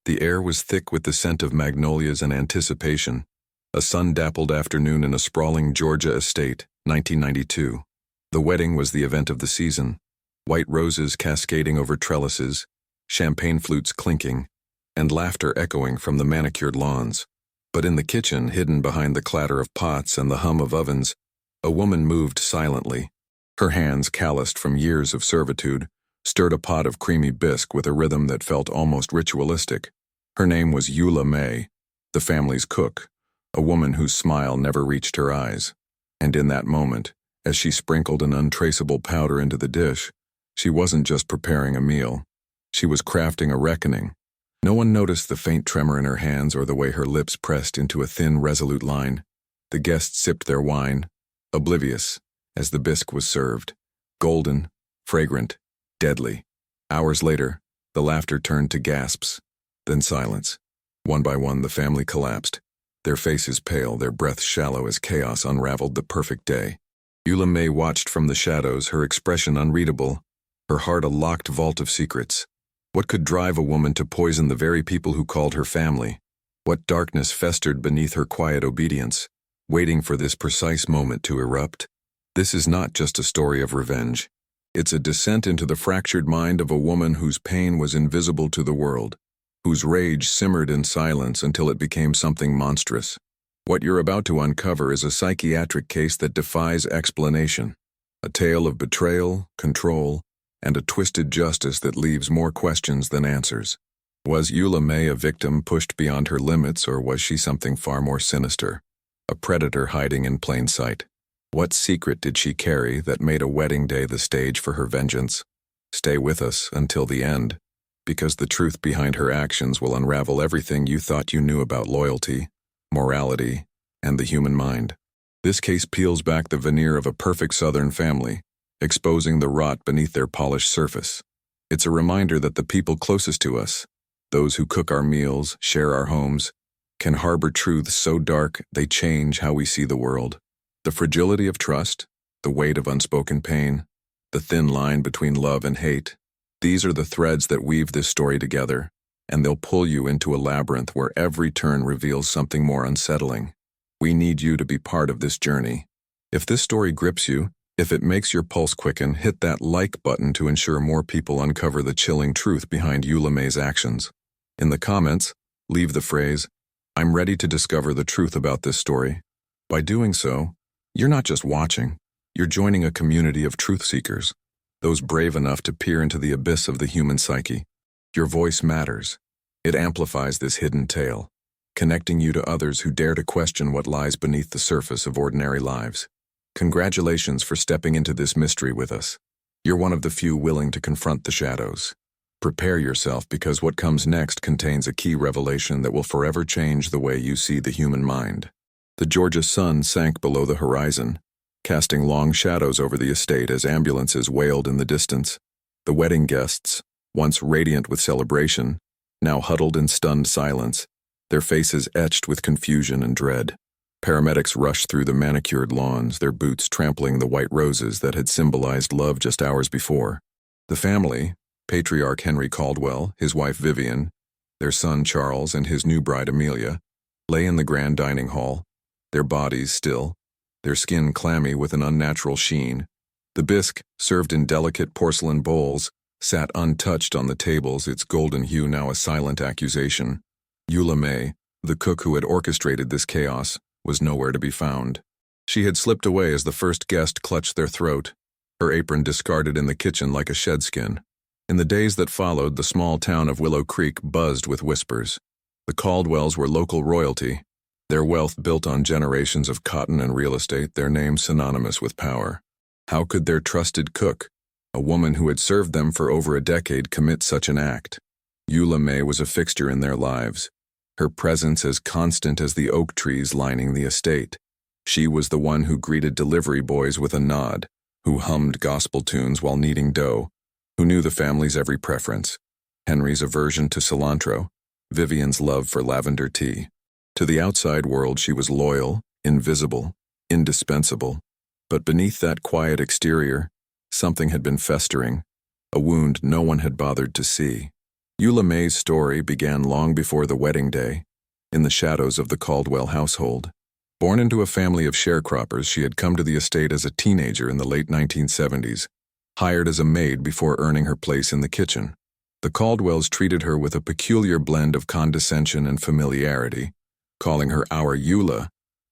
The air was thick with the scent of magnolias and anticipation. A sun-dappled afternoon in a sprawling Georgia estate, 1992. The wedding was the event of the season. White roses cascading over trellises, champagne flutes clinking, and laughter echoing from the manicured lawns. But in the kitchen, hidden behind the clatter of pots and the hum of ovens, a woman moved silently. Her hands, calloused from years of servitude, stirred a pot of creamy bisque with a rhythm that felt almost ritualistic. Her name was Eula May, the family's cook, a woman whose smile never reached her eyes. And in that moment, as she sprinkled an untraceable powder into the dish, she wasn't just preparing a meal. She was crafting a reckoning. No one noticed the faint tremor in her hands or the way her lips pressed into a thin, resolute line. The guests sipped their wine, oblivious, as the bisque was served. Golden, fragrant, deadly. Hours later, the laughter turned to gasps, then silence. One by one, the family collapsed, their faces pale, their breaths shallow as chaos unraveled the perfect day. Eula May watched from the shadows, her expression unreadable, her heart a locked vault of secrets. What could drive a woman to poison the very people who called her family? What darkness festered beneath her quiet obedience, waiting for this precise moment to erupt? This is not just a story of revenge. It's a descent into the fractured mind of a woman whose pain was invisible to the world, whose rage simmered in silence until it became something monstrous. What you're about to uncover is a psychiatric case that defies explanation, a tale of betrayal, control, and a twisted justice that leaves more questions than answers. Was Eula May a victim pushed beyond her limits, or was she something far more sinister, a predator hiding in plain sight? What secret did she carry that made a wedding day the stage for her vengeance? Stay with us until the end, because the truth behind her actions will unravel everything you thought you knew about loyalty, morality, and the human mind. This case peels back the veneer of a perfect Southern family, exposing the rot beneath their polished surface. It's a reminder that the people closest to us, those who cook our meals, share our homes, can harbor truths so dark they change how we see the world. The fragility of trust, the weight of unspoken pain, the thin line between love and hate, these are the threads that weave this story together, and they'll pull you into a labyrinth where every turn reveals something more unsettling. We need you to be part of this journey. If this story grips you, if it makes your pulse quicken, hit that like button to ensure more people uncover the chilling truth behind Eula May's actions. In the comments, leave the phrase, "I'm ready to discover the truth about this story." By doing so, you're not just watching, you're joining a community of truth seekers, those brave enough to peer into the abyss of the human psyche. Your voice matters. It amplifies this hidden tale, connecting you to others who dare to question what lies beneath the surface of ordinary lives. Congratulations for stepping into this mystery with us. You're one of the few willing to confront the shadows. Prepare yourself, because what comes next contains a key revelation that will forever change the way you see the human mind. The Georgia sun sank below the horizon, casting long shadows over the estate as ambulances wailed in the distance. The wedding guests, once radiant with celebration, now huddled in stunned silence, their faces etched with confusion and dread. Paramedics rushed through the manicured lawns, their boots trampling the white roses that had symbolized love just hours before. The family, patriarch Henry Caldwell, his wife Vivian, their son Charles, and his new bride Amelia, lay in the grand dining hall, their bodies still, their skin clammy with an unnatural sheen. The bisque, served in delicate porcelain bowls, sat untouched on the tables, its golden hue now a silent accusation. Eula May, the cook who had orchestrated this chaos, was nowhere to be found. She had slipped away as the first guest clutched their throat, her apron discarded in the kitchen like a shedskin. In the days that followed, the small town of Willow Creek buzzed with whispers. The Caldwells were local royalty, their wealth built on generations of cotton and real estate, their name synonymous with power. How could their trusted cook, a woman who had served them for over a decade, commit such an act? Eula May was a fixture in their lives, her presence as constant as the oak trees lining the estate. She was the one who greeted delivery boys with a nod, who hummed gospel tunes while kneading dough, who knew the family's every preference. Henry's aversion to cilantro, Vivian's love for lavender tea. To the outside world, she was loyal, invisible, indispensable. But beneath that quiet exterior, something had been festering, a wound no one had bothered to see. Eula May's story began long before the wedding day, in the shadows of the Caldwell household. Born into a family of sharecroppers, she had come to the estate as a teenager in the late 1970s, hired as a maid before earning her place in the kitchen. The Caldwells treated her with a peculiar blend of condescension and familiarity, calling her our Eula,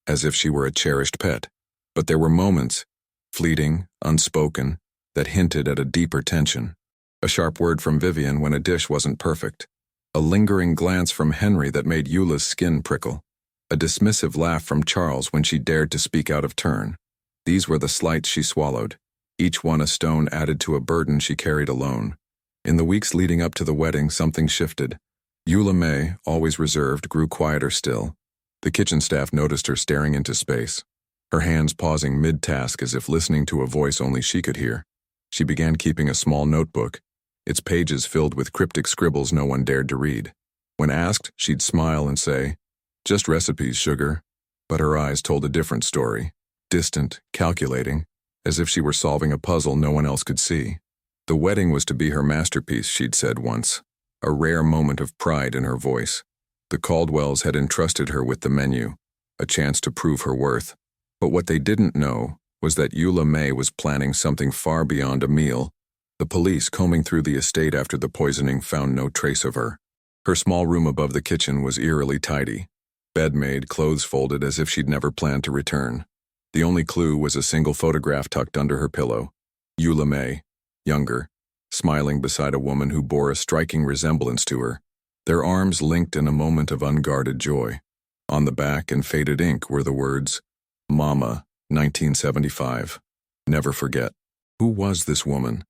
as if she were a cherished pet. But there were moments, fleeting, unspoken, that hinted at a deeper tension. A sharp word from Vivian when a dish wasn't perfect. A lingering glance from Henry that made Eula's skin prickle. A dismissive laugh from Charles when she dared to speak out of turn. These were the slights she swallowed, each one a stone added to a burden she carried alone. In the weeks leading up to the wedding, something shifted. Eula May, always reserved, grew quieter still. The kitchen staff noticed her staring into space, her hands pausing mid-task as if listening to a voice only she could hear. She began keeping a small notebook, its pages filled with cryptic scribbles no one dared to read. When asked, she'd smile and say, "Just recipes, sugar." But her eyes told a different story, distant, calculating, as if she were solving a puzzle no one else could see. The wedding was to be her masterpiece, she'd said once, a rare moment of pride in her voice. The Caldwells had entrusted her with the menu, a chance to prove her worth. But what they didn't know was that Eula May was planning something far beyond a meal. The police combing through the estate after the poisoning found no trace of her. Her small room above the kitchen was eerily tidy, bed made, clothes folded as if she'd never planned to return. The only clue was a single photograph tucked under her pillow. Eula May, younger, smiling beside a woman who bore a striking resemblance to her, their arms linked in a moment of unguarded joy. On the back in faded ink were the words, "Mama, 1975. Never forget." Who was this woman?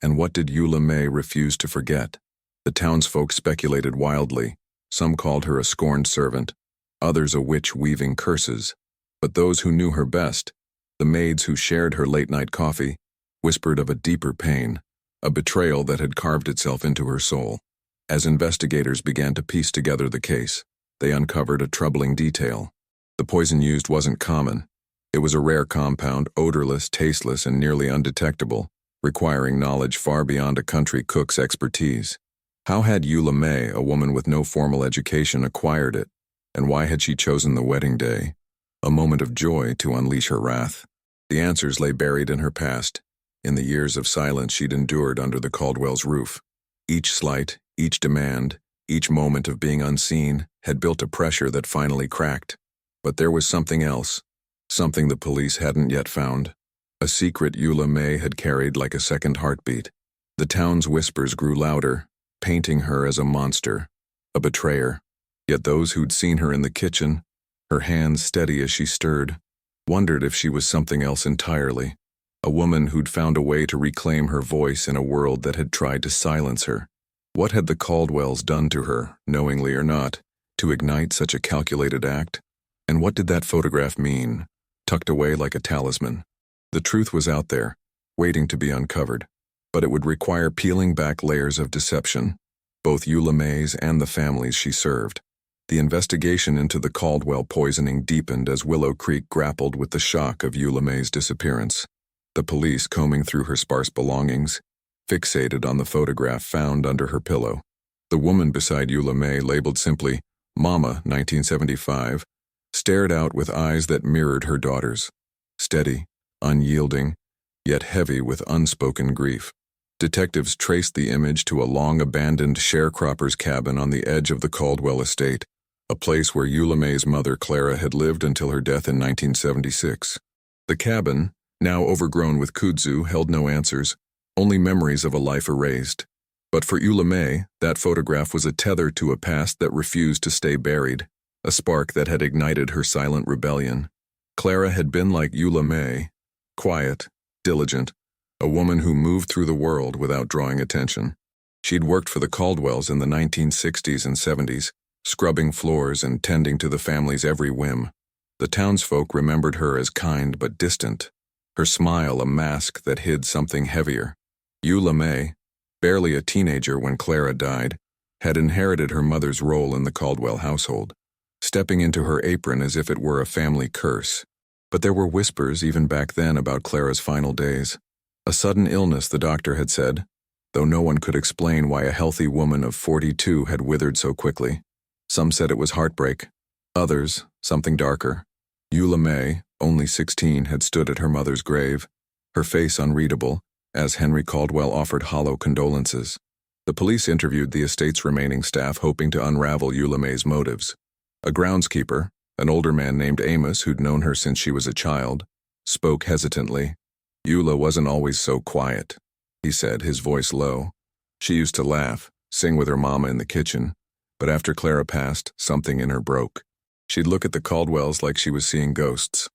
And what did Eula May refuse to forget? The townsfolk speculated wildly. Some called her a scorned servant, others a witch weaving curses. But those who knew her best, the maids who shared her late-night coffee, whispered of a deeper pain, a betrayal that had carved itself into her soul. As investigators began to piece together the case, they uncovered a troubling detail. The poison used wasn't common. It was a rare compound, odorless, tasteless, and nearly undetectable, requiring knowledge far beyond a country cook's expertise. How had Eula May, a woman with no formal education, acquired it? And why had she chosen the wedding day, a moment of joy, to unleash her wrath? The answers lay buried in her past, in the years of silence she'd endured under the Caldwell's roof. Each slight, each demand, each moment of being unseen had built a pressure that finally cracked. But there was something else, something the police hadn't yet found. A secret Eula May had carried like a second heartbeat. The town's whispers grew louder, painting her as a monster, a betrayer. Yet those who'd seen her in the kitchen, her hands steady as she stirred, wondered if she was something else entirely. A woman who'd found a way to reclaim her voice in a world that had tried to silence her. What had the Caldwells done to her, knowingly or not, to ignite such a calculated act? And what did that photograph mean, tucked away like a talisman? The truth was out there, waiting to be uncovered, but it would require peeling back layers of deception, both Eula May's and the families she served. The investigation into the Caldwell poisoning deepened as Willow Creek grappled with the shock of Eula May's disappearance. The police, combing through her sparse belongings, fixated on the photograph found under her pillow. The woman beside Eula May, labeled simply Mama, 1975, stared out with eyes that mirrored her daughter's, steady, unyielding, yet heavy with unspoken grief. Detectives traced the image to a long-abandoned sharecropper's cabin on the edge of the Caldwell estate, a place where Eula May's mother, Clara, had lived until her death in 1976. The cabin, now overgrown with kudzu, held no answers, only memories of a life erased. But for Eula May, that photograph was a tether to a past that refused to stay buried, a spark that had ignited her silent rebellion. Clara had been like Eula May, quiet, diligent, a woman who moved through the world without drawing attention. She'd worked for the Caldwells in the 1960s and 70s, scrubbing floors and tending to the family's every whim. The townsfolk remembered her as kind but distant, her smile a mask that hid something heavier. Eula May, barely a teenager when Clara died, had inherited her mother's role in the Caldwell household, stepping into her apron as if it were a family curse. But there were whispers even back then about Clara's final days. A sudden illness, the doctor had said, though no one could explain why a healthy woman of 42 had withered so quickly. Some said it was heartbreak. Others, something darker. Eula May, only 16, had stood at her mother's grave, her face unreadable, as Henry Caldwell offered hollow condolences. The police interviewed the estate's remaining staff, hoping to unravel Eula May's motives. A groundskeeper, an older man named Amos who'd known her since she was a child, spoke hesitantly. "Eula wasn't always so quiet," he said, his voice low. "She used to laugh, sing with her mama in the kitchen, but after Clara passed, something in her broke. She'd look at the Caldwells like she was seeing ghosts."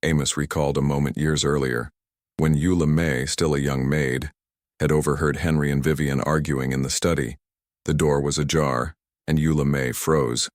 Amos recalled a moment years earlier, when Eula May, still a young maid, had overheard Henry and Vivian arguing in the study. The door was ajar, and Eula May froze,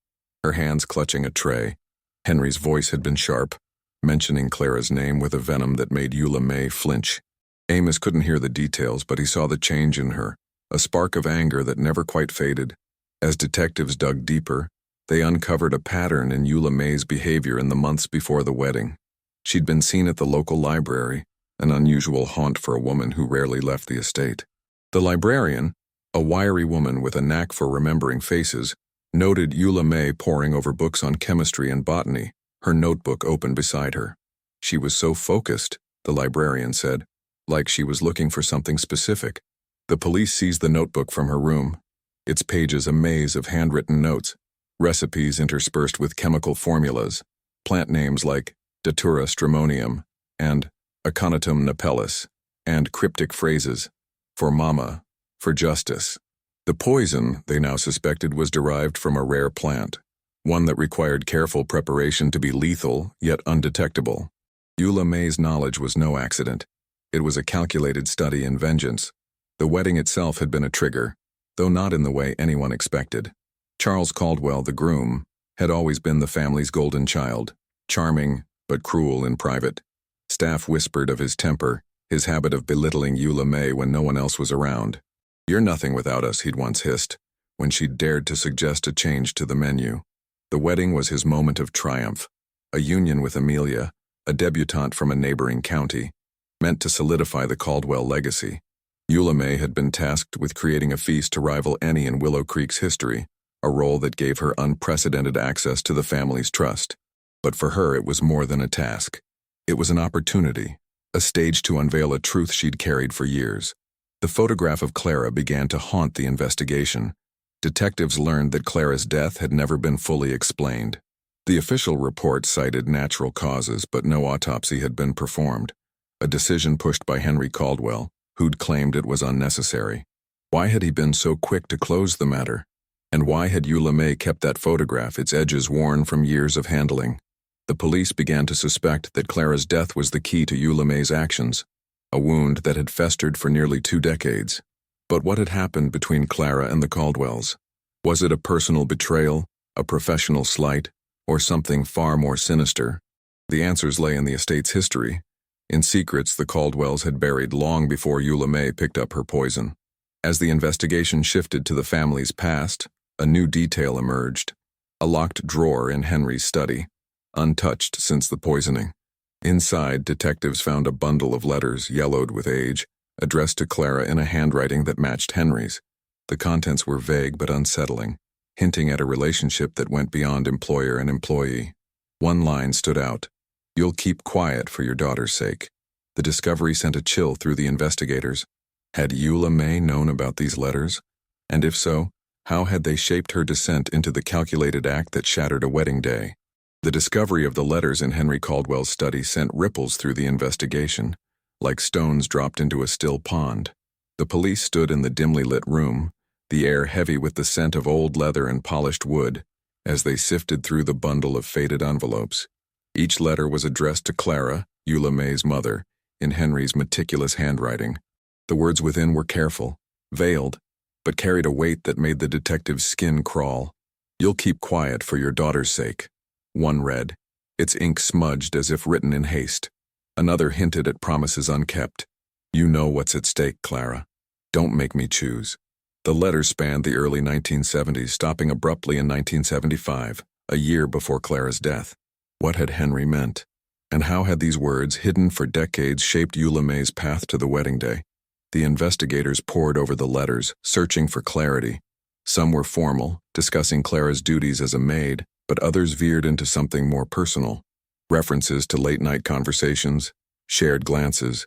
her hands clutching a tray. Henry's voice had been sharp, mentioning Clara's name with a venom that made Eula May flinch. Amos couldn't hear the details, but he saw the change in her, a spark of anger that never quite faded. As detectives dug deeper, they uncovered a pattern in Eula May's behavior in the months before the wedding. She'd been seen at the local library, an unusual haunt for a woman who rarely left the estate. The librarian, a wiry woman with a knack for remembering faces, noted Eula May poring over books on chemistry and botany, her notebook open beside her. She was so focused, the librarian said, like she was looking for something specific. The police seized the notebook from her room, its pages a maze of handwritten notes, recipes interspersed with chemical formulas, plant names like Datura stramonium and Aconitum napellus, and cryptic phrases, "for mama," "for justice." The poison, they now suspected, was derived from a rare plant, one that required careful preparation to be lethal yet undetectable. Eula May's knowledge was no accident. It was a calculated study in vengeance. The wedding itself had been a trigger, though not in the way anyone expected. Charles Caldwell, the groom, had always been the family's golden child, charming but cruel in private. Staff whispered of his temper, his habit of belittling Eula May when no one else was around. "You're nothing without us," he'd once hissed, when she'd dared to suggest a change to the menu. The wedding was his moment of triumph, a union with Amelia, a debutante from a neighboring county, meant to solidify the Caldwell legacy. Eula May had been tasked with creating a feast to rival any in Willow Creek's history, a role that gave her unprecedented access to the family's trust. But for her, it was more than a task. It was an opportunity, a stage to unveil a truth she'd carried for years. The photograph of Clara began to haunt the investigation. Detectives learned that Clara's death had never been fully explained. The official report cited natural causes, but no autopsy had been performed, a decision pushed by Henry Caldwell, who'd claimed it was unnecessary. Why had he been so quick to close the matter? And why had Eula May kept that photograph, its edges worn from years of handling? The police began to suspect that Clara's death was the key to Eula May's actions, a wound that had festered for nearly 2 decades. But what had happened between Clara and the Caldwells? Was it a personal betrayal, a professional slight, or something far more sinister? The answers lay in the estate's history, in secrets the Caldwells had buried long before Eula May picked up her poison. As the investigation shifted to the family's past, a new detail emerged: a locked drawer in Henry's study, untouched since the poisoning. Inside, detectives found a bundle of letters, yellowed with age, addressed to Clara in a handwriting that matched Henry's. The contents were vague but unsettling, hinting at a relationship that went beyond employer and employee. One line stood out: "You'll keep quiet for your daughter's sake." The discovery sent a chill through the investigators. Had Eula May known about these letters? And if so, how had they shaped her descent into the calculated act that shattered a wedding day? The discovery of the letters in Henry Caldwell's study sent ripples through the investigation, like stones dropped into a still pond. The police stood in the dimly lit room, the air heavy with the scent of old leather and polished wood, as they sifted through the bundle of faded envelopes. Each letter was addressed to Clara, Eula May's mother, in Henry's meticulous handwriting. The words within were careful, veiled, but carried a weight that made the detective's skin crawl. "You'll keep quiet for your daughter's sake." One read, its ink smudged as if written in haste. Another hinted at promises unkept. "You know what's at stake, Clara. Don't make me choose." The letter spanned the early 1970s, stopping abruptly in 1975, a year before Clara's death. What had Henry meant? And how had these words, hidden for decades, shaped Eula May's path to the wedding day? The investigators pored over the letters, searching for clarity. Some were formal, discussing Clara's duties as a maid, but others veered into something more personal. References to late-night conversations, shared glances,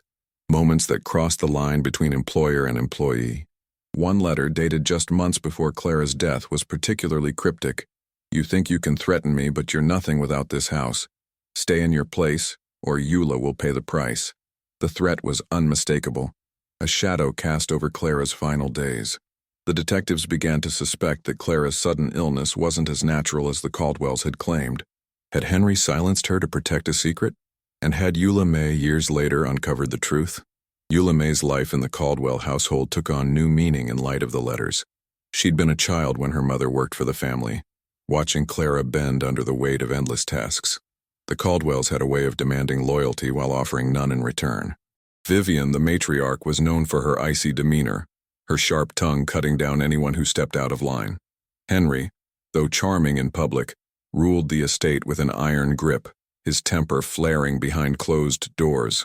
moments that crossed the line between employer and employee. One letter, dated just months before Clara's death, was particularly cryptic. "You think you can threaten me, but you're nothing without this house. Stay in your place, or Eula will pay the price." The threat was unmistakable, a shadow cast over Clara's final days. The detectives began to suspect that Clara's sudden illness wasn't as natural as the Caldwells had claimed. Had Henry silenced her to protect a secret? And had Eula May years later uncovered the truth? Eula May's life in the Caldwell household took on new meaning in light of the letters. She'd been a child when her mother worked for the family, watching Clara bend under the weight of endless tasks. The Caldwells had a way of demanding loyalty while offering none in return. Vivian, the matriarch, was known for her icy demeanor, her sharp tongue cutting down anyone who stepped out of line. Henry, though charming in public, ruled the estate with an iron grip, his temper flaring behind closed doors.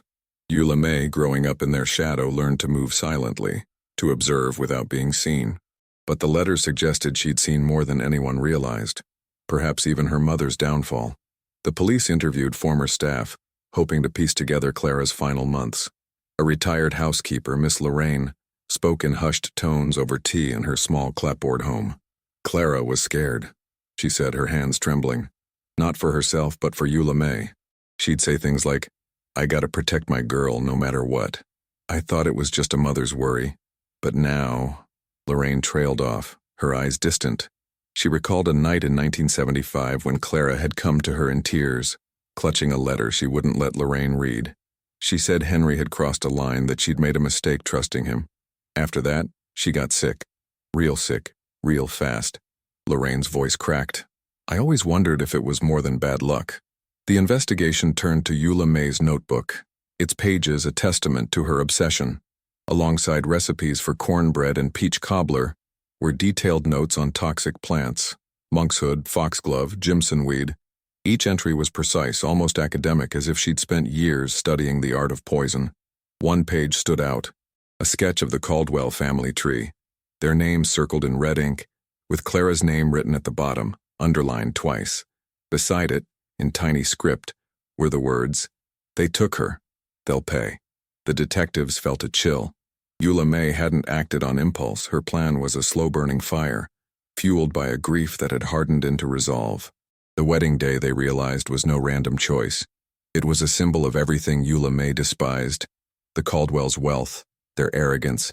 Eula May, growing up in their shadow, learned to move silently, to observe without being seen. But the letters suggested she'd seen more than anyone realized, perhaps even her mother's downfall. The police interviewed former staff, hoping to piece together Clara's final months. A retired housekeeper, Miss Lorraine, spoke in hushed tones over tea in her small clapboard home. Clara was scared, she said, her hands trembling. Not for herself, but for Eula May. She'd say things like, "I gotta protect my girl no matter what." I thought it was just a mother's worry. But now... Lorraine trailed off, her eyes distant. She recalled a night in 1975 when Clara had come to her in tears, clutching a letter she wouldn't let Lorraine read. She said Henry had crossed a line, that she'd made a mistake trusting him. After that, she got sick, real fast. Lorraine's voice cracked. I always wondered if it was more than bad luck. The investigation turned to Eula May's notebook, its pages a testament to her obsession. Alongside recipes for cornbread and peach cobbler were detailed notes on toxic plants, monkshood, foxglove, jimsonweed. Each entry was precise, almost academic, as if she'd spent years studying the art of poison. One page stood out, a sketch of the Caldwell family tree, their names circled in red ink, with Clara's name written at the bottom, underlined twice. Beside it, in tiny script, were the words, "They took her. They'll pay." The detectives felt a chill. Eula May hadn't acted on impulse. Her plan was a slow-burning fire, fueled by a grief that had hardened into resolve. The wedding day, they realized, was no random choice. It was a symbol of everything Eula May despised: the Caldwells' wealth, their arrogance,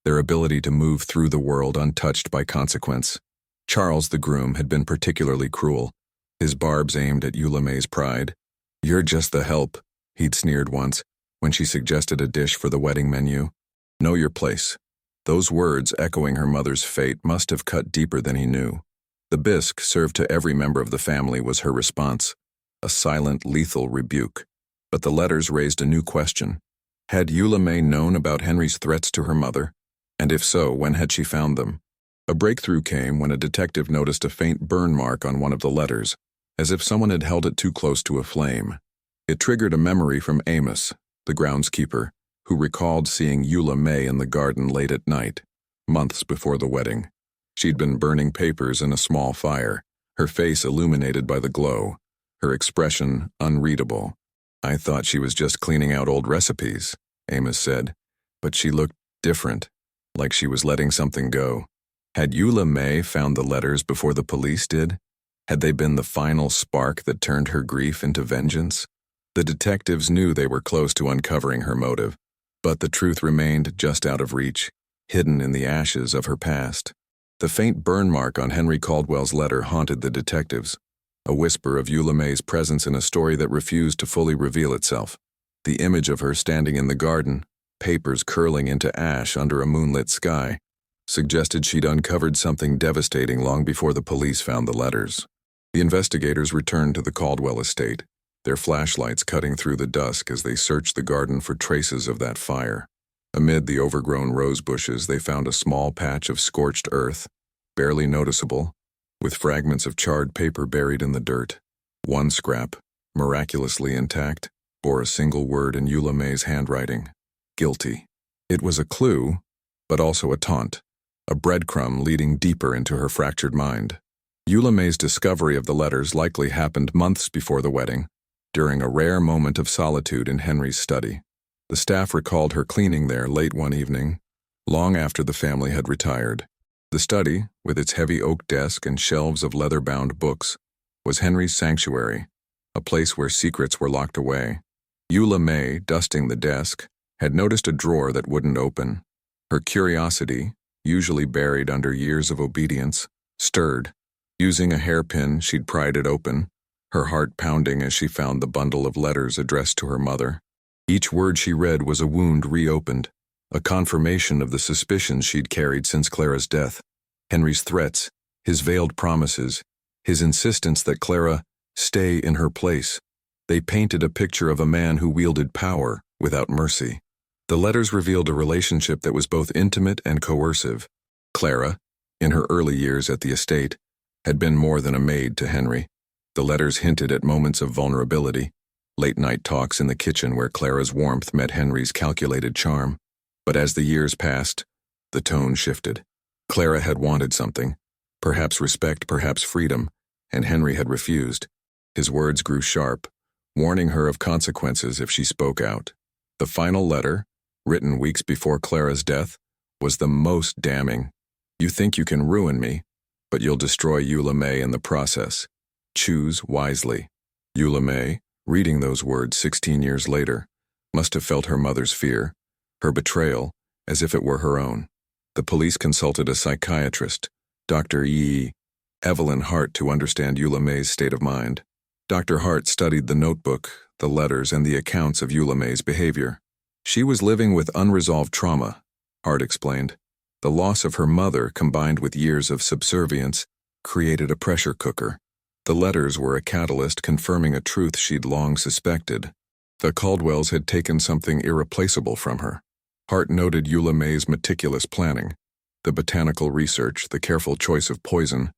their ability to move through the world untouched by consequence. Charles, the groom, had been particularly cruel, his barbs aimed at Eula May's pride. "You're just the help," he'd sneered once, when she suggested a dish for the wedding menu. "Know your place." Those words, echoing her mother's fate, must have cut deeper than he knew. The bisque, served to every member of the family, was her response, a silent, lethal rebuke. But the letters raised a new question. Had Eula May known about Henry's threats to her mother? And if so, when had she found them? A breakthrough came when a detective noticed a faint burn mark on one of the letters, as if someone had held it too close to a flame. It triggered a memory from Amos, the groundskeeper, who recalled seeing Eula May in the garden late at night, months before the wedding. She'd been burning papers in a small fire, her face illuminated by the glow, her expression unreadable. "I thought she was just cleaning out old recipes," Amos said, "but she looked different, like she was letting something go." Had Eula May found the letters before the police did? Had they been the final spark that turned her grief into vengeance? The detectives knew they were close to uncovering her motive, but the truth remained just out of reach, hidden in the ashes of her past. The faint burn mark on Henry Caldwell's letter haunted the detectives, a whisper of Eula May's presence in a story that refused to fully reveal itself. The image of her standing in the garden, papers curling into ash under a moonlit sky, suggested she'd uncovered something devastating long before the police found the letters. The investigators returned to the Caldwell estate, their flashlights cutting through the dusk as they searched the garden for traces of that fire. Amid the overgrown rose bushes, they found a small patch of scorched earth, barely noticeable, with fragments of charred paper buried in the dirt. One scrap, miraculously intact, bore a single word in Eula May's handwriting: "Guilty." It was a clue, but also a taunt, a breadcrumb leading deeper into her fractured mind. Eula May's discovery of the letters likely happened months before the wedding, during a rare moment of solitude in Henry's study. The staff recalled her cleaning there late one evening, long after the family had retired. The study, with its heavy oak desk and shelves of leather-bound books, was Henry's sanctuary, a place where secrets were locked away. Eula May, dusting the desk, had noticed a drawer that wouldn't open. Her curiosity, usually buried under years of obedience, stirred. Using a hairpin, she'd pried it open, her heart pounding as she found the bundle of letters addressed to her mother. Each word she read was a wound reopened, a confirmation of the suspicions she'd carried since Clara's death. Henry's threats, his veiled promises, his insistence that Clara stay in her place. They painted a picture of a man who wielded power without mercy. The letters revealed a relationship that was both intimate and coercive. Clara, in her early years at the estate, had been more than a maid to Henry. The letters hinted at moments of vulnerability, late-night talks in the kitchen where Clara's warmth met Henry's calculated charm. But as the years passed, the tone shifted. Clara had wanted something, perhaps respect, perhaps freedom, and Henry had refused. His words grew sharp, warning her of consequences if she spoke out. The final letter, written weeks before Clara's death, was the most damning. "You think you can ruin me, but you'll destroy Eula May in the process. Choose wisely." Eula May, reading those words 16 years later, must have felt her mother's fear, her betrayal, as if it were her own. The police consulted a psychiatrist, Dr. Evelyn Hart, to understand Eula May's state of mind. Dr. Hart studied the notebook, the letters, and the accounts of Eula May's behavior. She was living with unresolved trauma, Hart explained. The loss of her mother, combined with years of subservience, created a pressure cooker. The letters were a catalyst confirming a truth she'd long suspected. The Caldwells had taken something irreplaceable from her. Hart noted Eula May's meticulous planning, the botanical research, the careful choice of poison,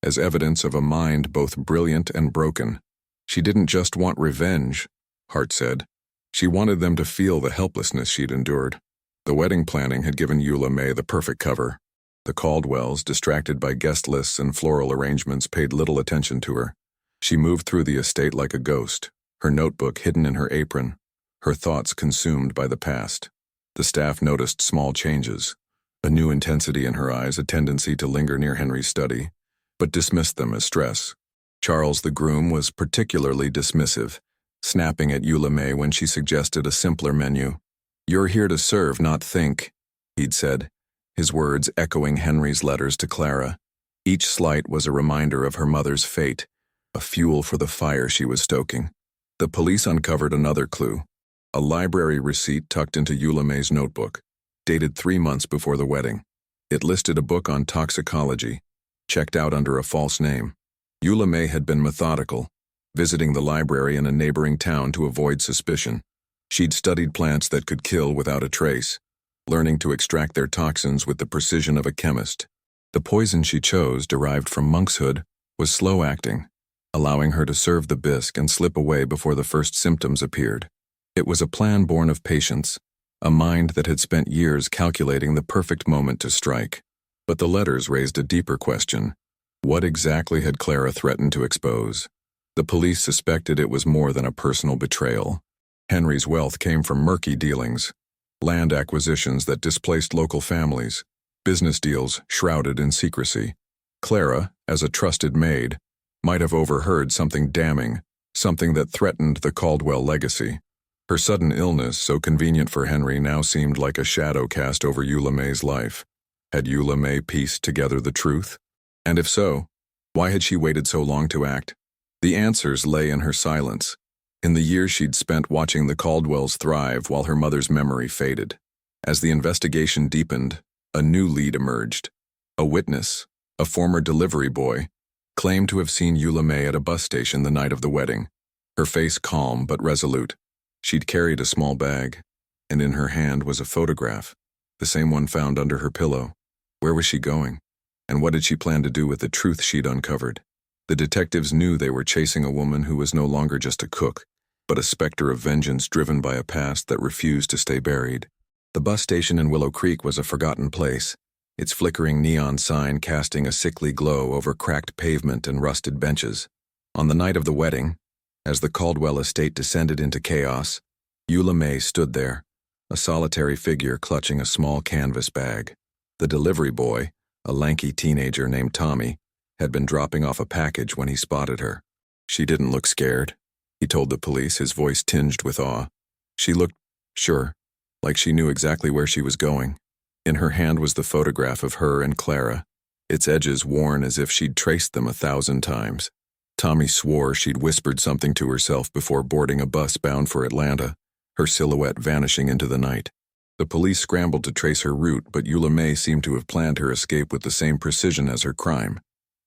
as evidence of a mind both brilliant and broken. She didn't just want revenge, Hart said. She wanted them to feel the helplessness she'd endured. The wedding planning had given Eula May the perfect cover. The Caldwells, distracted by guest lists and floral arrangements, paid little attention to her. She moved through the estate like a ghost, her notebook hidden in her apron, her thoughts consumed by the past. The staff noticed small changes, a new intensity in her eyes, a tendency to linger near Henry's study, but dismissed them as stress. Charles, the groom, was particularly dismissive, snapping at Eula May when she suggested a simpler menu. "You're here to serve, not think," he'd said, his words echoing Henry's letters to Clara. Each slight was a reminder of her mother's fate, a fuel for the fire she was stoking. The police uncovered another clue, a library receipt tucked into Eula May's notebook, dated 3 months before the wedding. It listed a book on toxicology, checked out under a false name. Eula May had been methodical, visiting the library in a neighboring town to avoid suspicion. She'd studied plants that could kill without a trace, learning to extract their toxins with the precision of a chemist. The poison she chose, derived from monkshood, was slow-acting, allowing her to serve the bisque and slip away before the first symptoms appeared. It was a plan born of patience, a mind that had spent years calculating the perfect moment to strike. But the letters raised a deeper question. What exactly had Clara threatened to expose? The police suspected it was more than a personal betrayal. Henry's wealth came from murky dealings, land acquisitions that displaced local families, business deals shrouded in secrecy. Clara, as a trusted maid, might have overheard something damning, something that threatened the Caldwell legacy. Her sudden illness, so convenient for Henry, now seemed like a shadow cast over Eula May's life. Had Eula May pieced together the truth? And if so, why had she waited so long to act? The answers lay in her silence, in the years she'd spent watching the Caldwells thrive while her mother's memory faded. As the investigation deepened, a new lead emerged. A witness, a former delivery boy, claimed to have seen Eula May at a bus station the night of the wedding, her face calm but resolute. She'd carried a small bag, and in her hand was a photograph, the same one found under her pillow. Where was she going? And what did she plan to do with the truth she'd uncovered? The detectives knew they were chasing a woman who was no longer just a cook, but a specter of vengeance driven by a past that refused to stay buried. The bus station in Willow Creek was a forgotten place, its flickering neon sign casting a sickly glow over cracked pavement and rusted benches. On the night of the wedding, as the Caldwell estate descended into chaos, Eula May stood there, a solitary figure clutching a small canvas bag. The delivery boy, a lanky teenager named Tommy, had been dropping off a package when he spotted her. She didn't look scared, he told the police, his voice tinged with awe. She looked sure, like she knew exactly where she was going. In her hand was the photograph of her and Clara, its edges worn as if she'd traced them 1,000 times. Tommy swore she'd whispered something to herself before boarding a bus bound for Atlanta, her silhouette vanishing into the night. The police scrambled to trace her route, but Eula May seemed to have planned her escape with the same precision as her crime.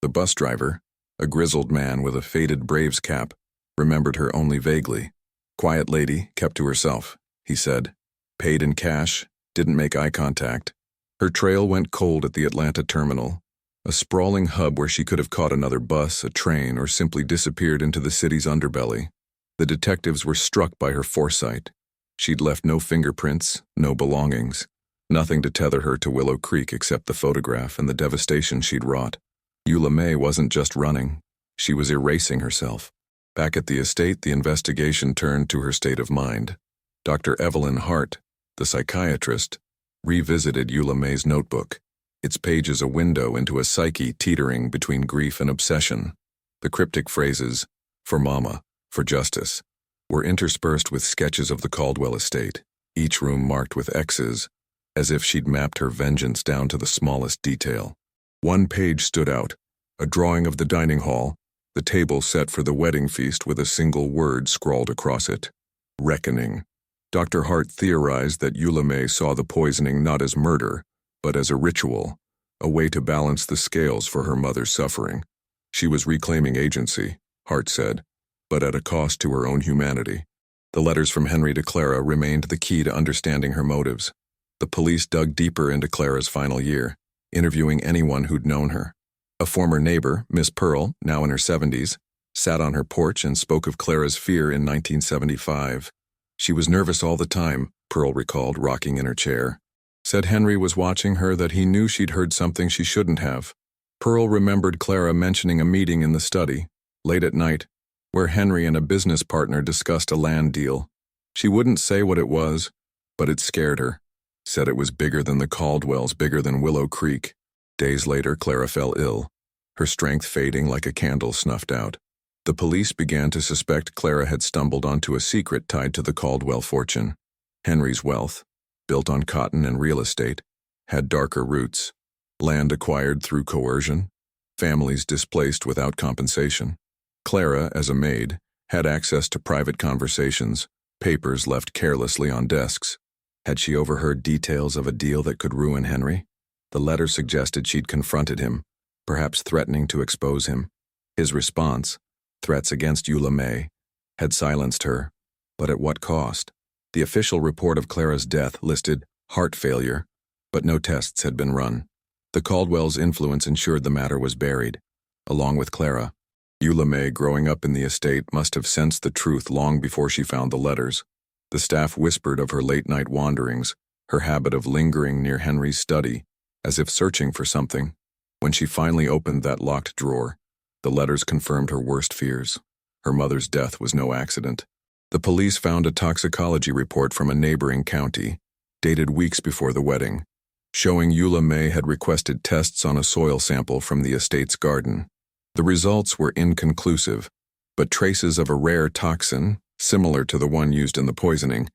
The bus driver, a grizzled man with a faded Braves cap, remembered her only vaguely. Quiet lady, kept to herself, he said. Paid in cash, didn't make eye contact. Her trail went cold at the Atlanta terminal, a sprawling hub where she could have caught another bus, a train, or simply disappeared into the city's underbelly. The detectives were struck by her foresight. She'd left no fingerprints, no belongings, nothing to tether her to Willow Creek except the photograph and the devastation she'd wrought. Eula May wasn't just running, she was erasing herself. Back at the estate, the investigation turned to her state of mind. Dr. Evelyn Hart, the psychiatrist, revisited Eula May's notebook, its pages a window into a psyche teetering between grief and obsession. The cryptic phrases, "for mama," "for justice," were interspersed with sketches of the Caldwell estate, each room marked with X's, as if she'd mapped her vengeance down to the smallest detail. One page stood out, a drawing of the dining hall, the table set for the wedding feast with a single word scrawled across it: reckoning. Dr. Hart theorized that Eula May saw the poisoning not as murder, but as a ritual, a way to balance the scales for her mother's suffering. She was reclaiming agency, Hart said, but at a cost to her own humanity. The letters from Henry to Clara remained the key to understanding her motives. The police dug deeper into Clara's final year, interviewing anyone who'd known her. A former neighbor, Miss Pearl, now in her 70s, sat on her porch and spoke of Clara's fear in 1975. She was nervous all the time, Pearl recalled, rocking in her chair. Said Henry was watching her, that he knew she'd heard something she shouldn't have. Pearl remembered Clara mentioning a meeting in the study, late at night, where Henry and a business partner discussed a land deal. She wouldn't say what it was, but it scared her. Said it was bigger than the Caldwells, bigger than Willow Creek. Days later, Clara fell ill, her strength fading like a candle snuffed out. The police began to suspect Clara had stumbled onto a secret tied to the Caldwell fortune. Henry's wealth, built on cotton and real estate, had darker roots. Land acquired through coercion, families displaced without compensation. Clara, as a maid, had access to private conversations, papers left carelessly on desks. Had she overheard details of a deal that could ruin Henry? The letter suggested she'd confronted him, perhaps threatening to expose him. His response, threats against Eula May, had silenced her, but at what cost? The official report of Clara's death listed heart failure, but no tests had been run. The Caldwells' influence ensured the matter was buried, along with Clara. Eula May, growing up in the estate, must have sensed the truth long before she found the letters. The staff whispered of her late-night wanderings, her habit of lingering near Henry's study, as if searching for something. When she finally opened that locked drawer, the letters confirmed her worst fears. Her mother's death was no accident. The police found a toxicology report from a neighboring county, dated weeks before the wedding, showing Eula May had requested tests on a soil sample from the estate's garden. The results were inconclusive, but traces of a rare toxin, similar to the one used in the poisoning,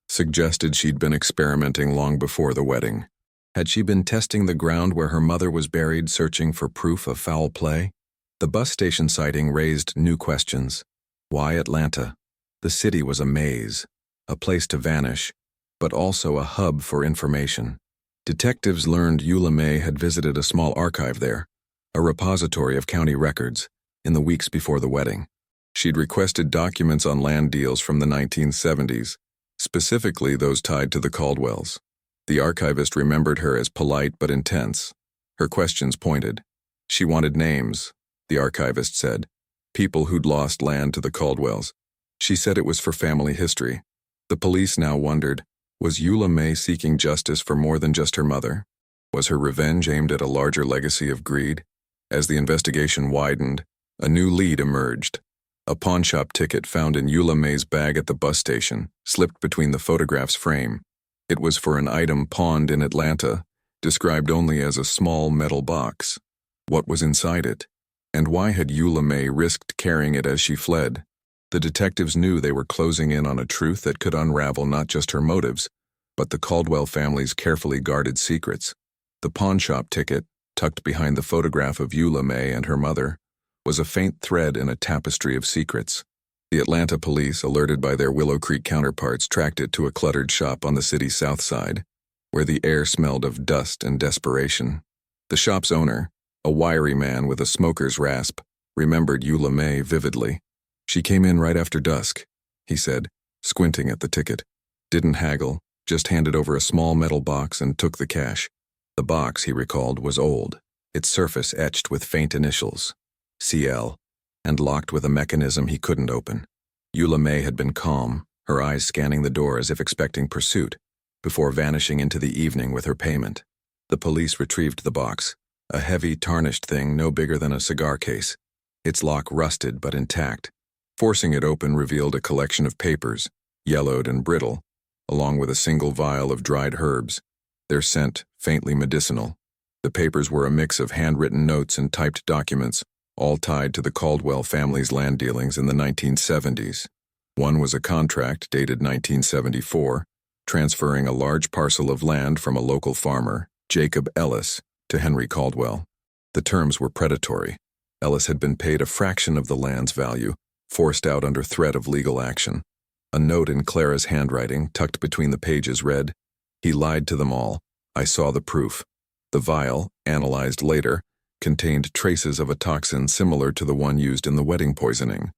suggested she'd been experimenting long before the wedding. Had she been testing the ground where her mother was buried, searching for proof of foul play? The bus station sighting raised new questions. Why Atlanta? The city was a maze, a place to vanish, but also a hub for information. Detectives learned Eula May had visited a small archive there, a repository of county records, in the weeks before the wedding. She'd requested documents on land deals from the 1970s, specifically those tied to the Caldwells. The archivist remembered her as polite but intense. Her questions pointed. She wanted names, the archivist said, people who'd lost land to the Caldwells. She said it was for family history. The police now wondered, Was Eula May seeking justice for more than just her mother? Was her revenge aimed at a larger legacy of greed? As the investigation widened, a new lead emerged. A pawnshop ticket found in Eula May's bag at the bus station slipped between the photograph's frame. It was for an item pawned in Atlanta, described only as a small metal box. What was inside it? And why had Eula May risked carrying it as she fled? The detectives knew they were closing in on a truth that could unravel not just her motives, but the Caldwell family's carefully guarded secrets. The pawnshop ticket, tucked behind the photograph of Eula May and her mother, was a faint thread in a tapestry of secrets. The Atlanta police, alerted by their Willow Creek counterparts, tracked it to a cluttered shop on the city's south side, where the air smelled of dust and desperation. The shop's owner, a wiry man with a smoker's rasp, remembered Eula May vividly. "She came in right after dusk," he said, squinting at the ticket. "Didn't haggle, just handed over a small metal box and took the cash." The box, he recalled, was old, its surface etched with faint initials, CL, and locked with a mechanism he couldn't open. Eula May had been calm, her eyes scanning the door as if expecting pursuit, before vanishing into the evening with her payment. The police retrieved the box, a heavy, tarnished thing no bigger than a cigar case, its lock rusted but intact. Forcing it open revealed a collection of papers, yellowed and brittle, along with a single vial of dried herbs, their scent faintly medicinal. The papers were a mix of handwritten notes and typed documents, all tied to the Caldwell family's land dealings in the 1970s. One was a contract dated 1974, transferring a large parcel of land from a local farmer, Jacob Ellis, to Henry Caldwell. The terms were predatory. Ellis had been paid a fraction of the land's value, forced out under threat of legal action. A note in Clara's handwriting, tucked between the pages, read, "He lied to them all. I saw the proof." The vial, analyzed later, contained traces of a toxin similar to the one used in the wedding poisoning.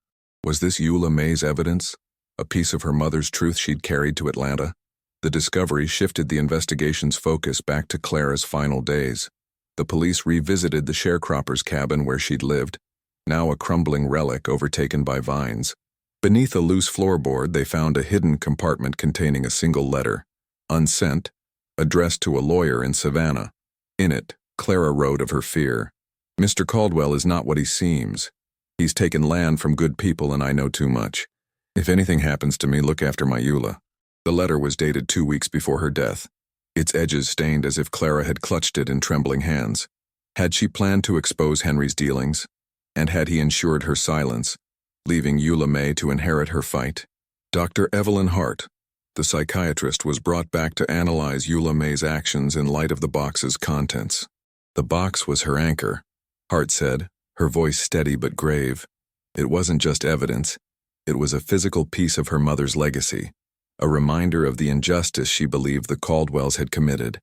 Was this Eula May's evidence? A piece of her mother's truth she'd carried to Atlanta? The discovery shifted the investigation's focus back to Clara's final days. The police revisited the sharecropper's cabin where she'd lived, now a crumbling relic overtaken by vines. Beneath a loose floorboard, they found a hidden compartment containing a single letter, unsent, addressed to a lawyer in Savannah. In it, Clara wrote of her fear. "Mr. Caldwell is not what he seems. He's taken land from good people and I know too much. If anything happens to me, look after my Eula." The letter was dated 2 weeks before her death, its edges stained as if Clara had clutched it in trembling hands. Had she planned to expose Henry's dealings? And had he ensured her silence, leaving Eula May to inherit her fight? Dr. Evelyn Hart, the psychiatrist, was brought back to analyze Eula May's actions in light of the box's contents. The box was her anchor, Hart said, her voice steady but grave. It wasn't just evidence. It was a physical piece of her mother's legacy, a reminder of the injustice she believed the Caldwells had committed.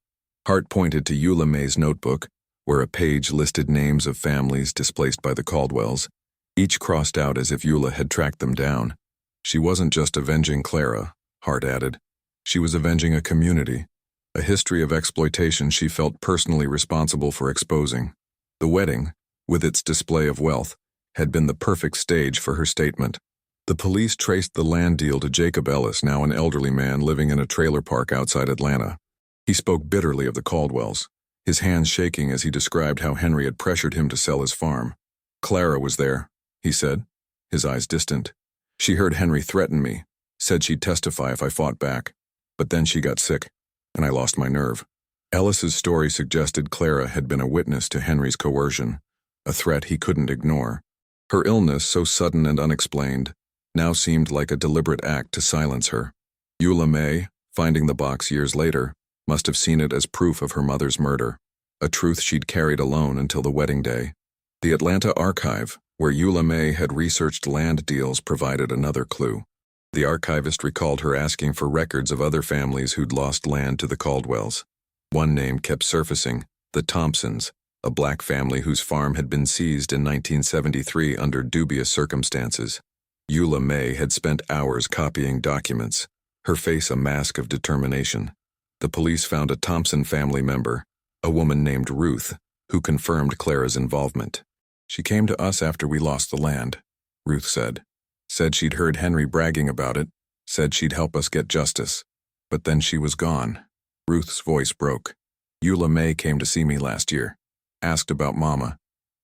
Hart pointed to Eula May's notebook, where a page listed names of families displaced by the Caldwells, each crossed out as if Eula had tracked them down. She wasn't just avenging Clara, Hart added. She was avenging a community, a history of exploitation she felt personally responsible for exposing. The wedding, with its display of wealth, had been the perfect stage for her statement. The police traced the land deal to Jacob Ellis, now an elderly man living in a trailer park outside Atlanta. He spoke bitterly of the Caldwells, his hands shaking as he described how Henry had pressured him to sell his farm. "Clara was there," he said, his eyes distant. "She heard Henry threaten me, said she'd testify if I fought back. But then she got sick, and I lost my nerve." Ellis's story suggested Clara had been a witness to Henry's coercion, a threat he couldn't ignore. Her illness, so sudden and unexplained, now seemed like a deliberate act to silence her. Eula May, finding the box years later, must have seen it as proof of her mother's murder, a truth she'd carried alone until the wedding day. The Atlanta archive, where Eula May had researched land deals, provided another clue. The archivist recalled her asking for records of other families who'd lost land to the Caldwells. One name kept surfacing, the Thompsons, a black family whose farm had been seized in 1973 under dubious circumstances. Eula May had spent hours copying documents, her face a mask of determination. The police found a Thompson family member, a woman named Ruth, who confirmed Clara's involvement. "She came to us after we lost the land," Ruth said. "Said she'd heard Henry bragging about it, said she'd help us get justice. But then she was gone. Ruth's voice broke. Eula May came to see me last year. Asked about Mama.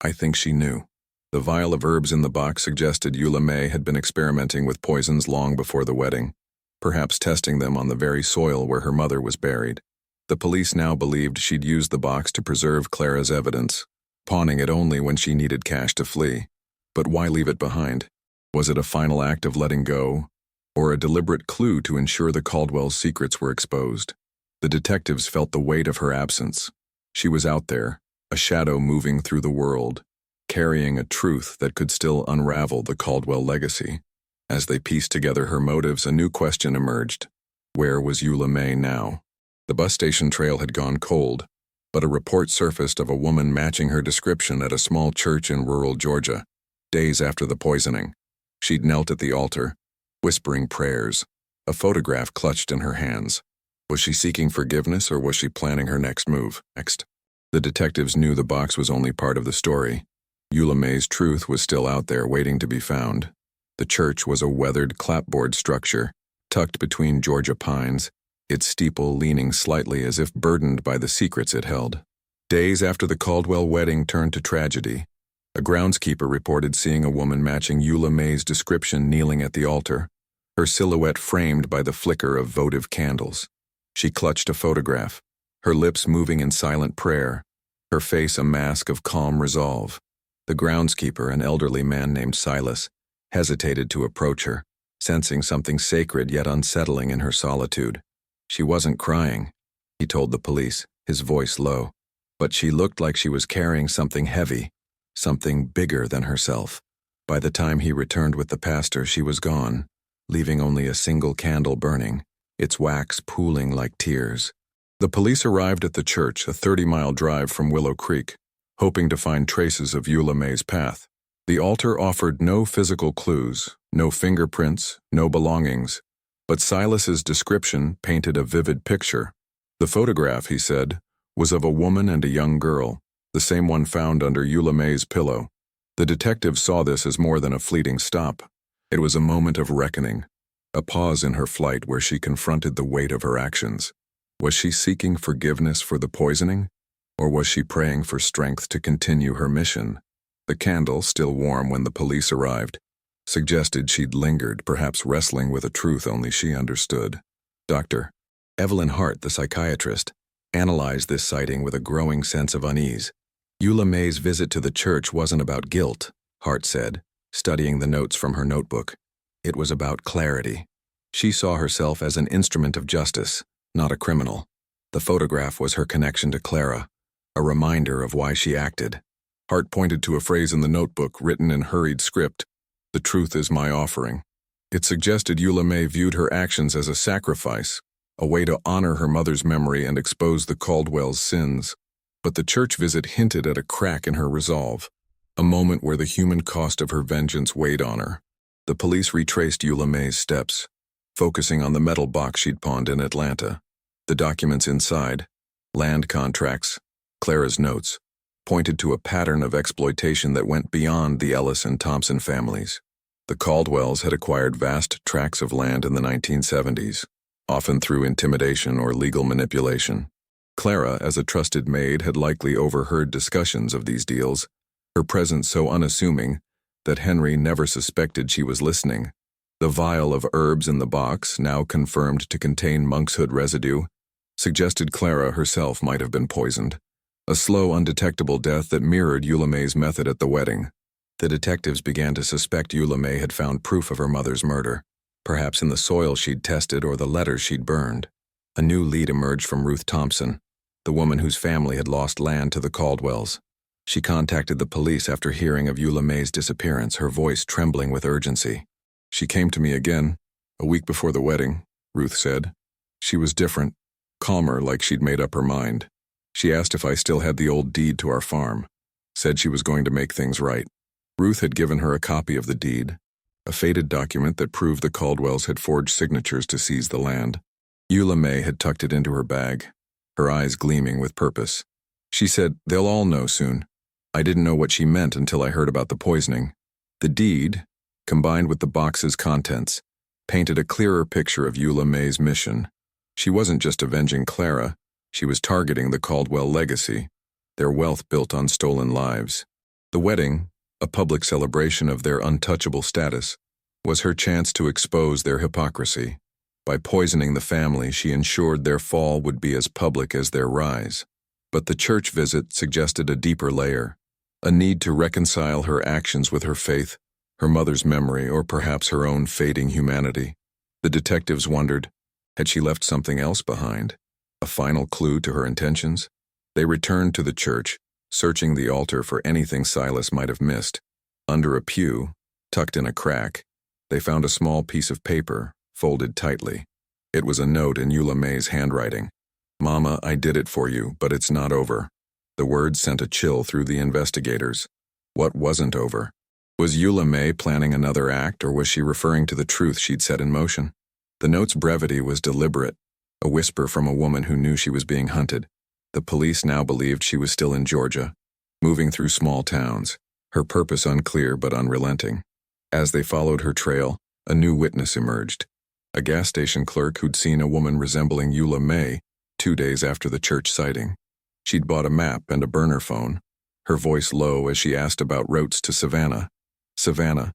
I think she knew. The vial of herbs in the box suggested Eula May had been experimenting with poisons long before the wedding, perhaps testing them on the very soil where her mother was buried. The police now believed she'd used the box to preserve Clara's evidence, pawning it only when she needed cash to flee. But why leave it behind? Was it a final act of letting go, or a deliberate clue to ensure the Caldwell's secrets were exposed? The detectives felt the weight of her absence. She was out there, a shadow moving through the world, carrying a truth that could still unravel the Caldwell legacy. As they pieced together her motives, a new question emerged. Where was Eula May now? The bus station trail had gone cold, but a report surfaced of a woman matching her description at a small church in rural Georgia, days after the poisoning. She'd knelt at the altar, whispering prayers, a photograph clutched in her hands. Was she seeking forgiveness, or was she planning her next move? The detectives knew the box was only part of the story. Eula May's truth was still out there waiting to be found. The church was a weathered clapboard structure, tucked between Georgia pines, its steeple leaning slightly as if burdened by the secrets it held. Days after the Caldwell wedding turned to tragedy, a groundskeeper reported seeing a woman matching Eula May's description kneeling at the altar, her silhouette framed by the flicker of votive candles. She clutched a photograph, her lips moving in silent prayer, her face a mask of calm resolve. The groundskeeper, an elderly man named Silas, hesitated to approach her, sensing something sacred yet unsettling in her solitude. She wasn't crying, he told the police, his voice low, but she looked like she was carrying something heavy, something bigger than herself. By the time he returned with the pastor, she was gone, leaving only a single candle burning, its wax pooling like tears. The police arrived at the church, a 30-mile drive from Willow Creek, hoping to find traces of Eula May's path. The altar offered no physical clues, no fingerprints, no belongings, but Silas's description painted a vivid picture. The photograph, he said, was of a woman and a young girl, the same one found under Eula May's pillow. The detectives saw this as more than a fleeting stop. It was a moment of reckoning, a pause in her flight where she confronted the weight of her actions. Was she seeking forgiveness for the poisoning, or was she praying for strength to continue her mission? The candle, still warm when the police arrived, suggested she'd lingered, perhaps wrestling with a truth only she understood. Dr. Evelyn Hart, the psychiatrist, analyzed this sighting with a growing sense of unease. Eula May's visit to the church wasn't about guilt, Hart said, studying the notes from her notebook. It was about clarity. She saw herself as an instrument of justice, not a criminal. The photograph was her connection to Clara, a reminder of why she acted. Hart pointed to a phrase in the notebook written in hurried script, "The truth is my offering." It suggested Eula May viewed her actions as a sacrifice, a way to honor her mother's memory and expose the Caldwell's sins. But the church visit hinted at a crack in her resolve, a moment where the human cost of her vengeance weighed on her. The police retraced Eula May's steps, focusing on the metal box she'd pawned in Atlanta. The documents inside, land contracts, Clara's notes, pointed to a pattern of exploitation that went beyond the Ellis and Thompson families. The Caldwells had acquired vast tracts of land in the 1970s, often through intimidation or legal manipulation. Clara, as a trusted maid, had likely overheard discussions of these deals, her presence so unassuming that Henry never suspected she was listening. The vial of herbs in the box, now confirmed to contain monkshood residue, suggested Clara herself might have been poisoned. A slow, undetectable death that mirrored Eula May's method at the wedding. The detectives began to suspect Eula May had found proof of her mother's murder, perhaps in the soil she'd tested or the letters she'd burned. A new lead emerged from Ruth Thompson, the woman whose family had lost land to the Caldwells. She contacted the police after hearing of Eula May's disappearance, her voice trembling with urgency. "She came to me again, a week before the wedding," Ruth said. "She was different, calmer, like she'd made up her mind. She asked if I still had the old deed to our farm, said she was going to make things right." Ruth had given her a copy of the deed, a faded document that proved the Caldwells had forged signatures to seize the land. Eula May had tucked it into her bag, her eyes gleaming with purpose. She said, "They'll all know soon." I didn't know what she meant until I heard about the poisoning. The deed, combined with the box's contents, painted a clearer picture of Eula May's mission, She wasn't just avenging Clara, she was targeting the Caldwell legacy, their wealth built on stolen lives. The wedding, a public celebration of their untouchable status, was her chance to expose their hypocrisy. By poisoning the family, she ensured their fall would be as public as their rise. But the church visit suggested a deeper layer, a need to reconcile her actions with her faith, her mother's memory, or perhaps her own fading humanity. The detectives wondered, had she left something else behind? A final clue to her intentions? They returned to the church, searching the altar for anything Silas might have missed. Under a pew, tucked in a crack, they found a small piece of paper, folded tightly. It was a note in Eula May's handwriting. "Mama, I did it for you, but it's not over." The words sent a chill through the investigators. What wasn't over? Was Eula May planning another act, or was she referring to the truth she'd set in motion? The note's brevity was deliberate, a whisper from a woman who knew she was being hunted. The police now believed she was still in Georgia, moving through small towns, her purpose unclear but unrelenting. As they followed her trail, a new witness emerged. A gas station clerk who'd seen a woman resembling Eula May 2 days after the church sighting. She'd bought a map and a burner phone, her voice low as she asked about routes to Savannah. Savannah,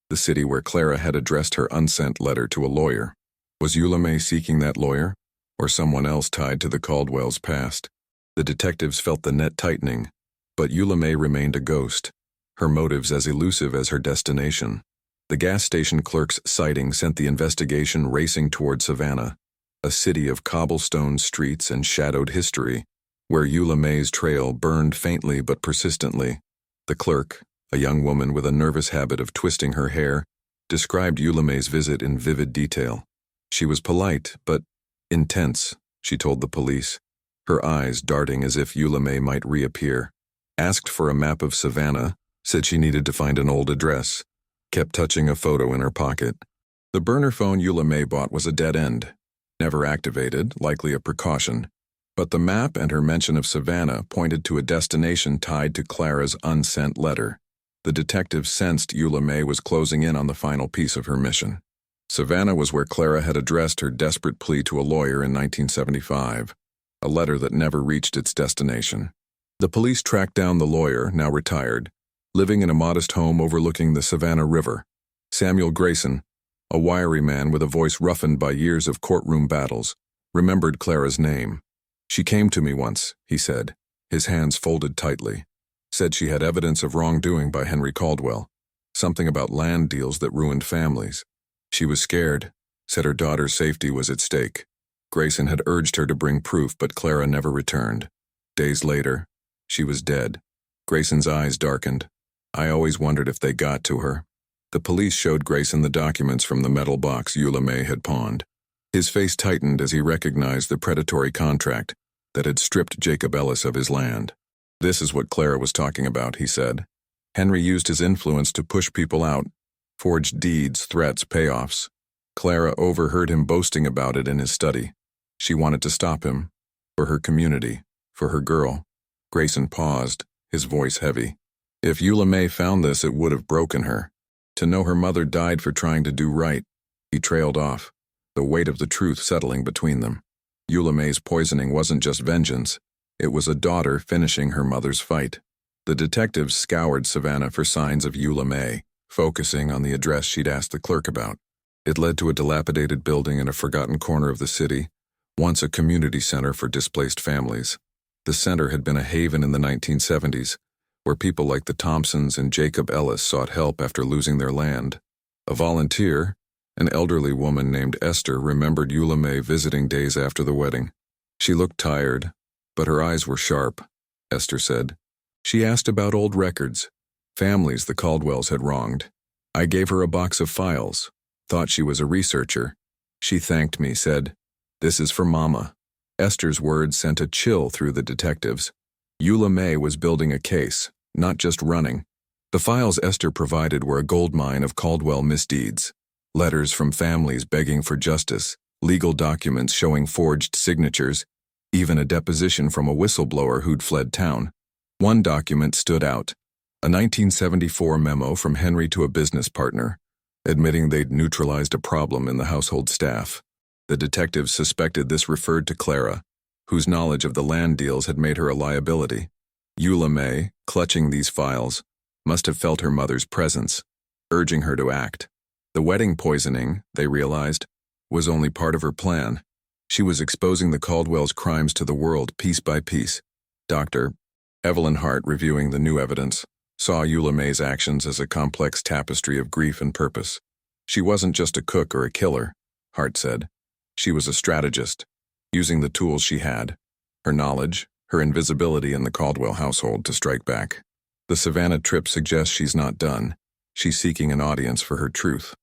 the city where Clara had addressed her unsent letter to a lawyer. Was Eula May seeking that lawyer, or someone else tied to the Caldwell's past? The detectives felt the net tightening, but Eula May remained a ghost, her motives as elusive as her destination. The gas station clerk's sighting sent the investigation racing toward Savannah, a city of cobblestone streets and shadowed history, where Eula May's trail burned faintly but persistently. The clerk, a young woman with a nervous habit of twisting her hair, described Eula May's visit in vivid detail. She was polite, but intense, she told the police, her eyes darting as if Eula May might reappear. Asked for a map of Savannah, said she needed to find an old address, kept touching a photo in her pocket. The burner phone Eula May bought was a dead end, never activated, likely a precaution. But the map and her mention of Savannah pointed to a destination tied to Clara's unsent letter. The detectives sensed Eula May was closing in on the final piece of her mission. Savannah was where Clara had addressed her desperate plea to a lawyer in 1975, a letter that never reached its destination. The police tracked down the lawyer, now retired, living in a modest home overlooking the Savannah River. Samuel Grayson, a wiry man with a voice roughened by years of courtroom battles, remembered Clara's name. "She came to me once," he said, his hands folded tightly. "Said she had evidence of wrongdoing by Henry Caldwell, something about land deals that ruined families. She was scared, said her daughter's safety was at stake. Grayson had urged her to bring proof, but Clara never returned. Days later, she was dead." Grayson's eyes darkened. "I always wondered if they got to her." The police showed Grayson the documents from the metal box Eula May had pawned. His face tightened as he recognized the predatory contract that had stripped Jacob Ellis of his land. "This is what Clara was talking about," he said. "Henry used his influence to push people out, forged deeds, threats, payoffs. Clara overheard him boasting about it in his study. She wanted to stop him, for her community, for her girl." Grayson paused, his voice heavy. If Eula May found this, it would have broken her. To know her mother died for trying to do right. He trailed off, the weight of the truth settling between them. Eula May's poisoning wasn't just vengeance. It was a daughter finishing her mother's fight. The detectives scoured Savannah for signs of Eula May, focusing on the address she'd asked the clerk about. It led to a dilapidated building in a forgotten corner of the city, once a community center for displaced families. The center had been a haven in the 1970s, where people like the Thompsons and Jacob Ellis sought help after losing their land. A volunteer, an elderly woman named Esther, remembered Eula May visiting days after the wedding. She looked tired, but her eyes were sharp, Esther said. She asked about old records, families the Caldwells had wronged. I gave her a box of files, thought she was a researcher. She thanked me, said, "This is for Mama." Esther's words sent a chill through the detectives. Eula May was building a case, not just running. The files Esther provided were a goldmine of Caldwell misdeeds. Letters from families begging for justice, legal documents showing forged signatures, even a deposition from a whistleblower who'd fled town. One document stood out, a 1974 memo from Henry to a business partner, admitting they'd neutralized a problem in the household staff. The detectives suspected this referred to Clara, whose knowledge of the land deals had made her a liability. Eula May, clutching these files, must have felt her mother's presence, urging her to act. The wedding poisoning, they realized, was only part of her plan. She was exposing the Caldwells' crimes to the world piece by piece. Dr. Evelyn Hart, reviewing the new evidence, saw Eula May's actions as a complex tapestry of grief and purpose. She wasn't just a cook or a killer, Hart said. She was a strategist, using the tools she had, her knowledge, her invisibility in the Caldwell household, to strike back. The Savannah trip suggests she's not done. She's seeking an audience for her truth.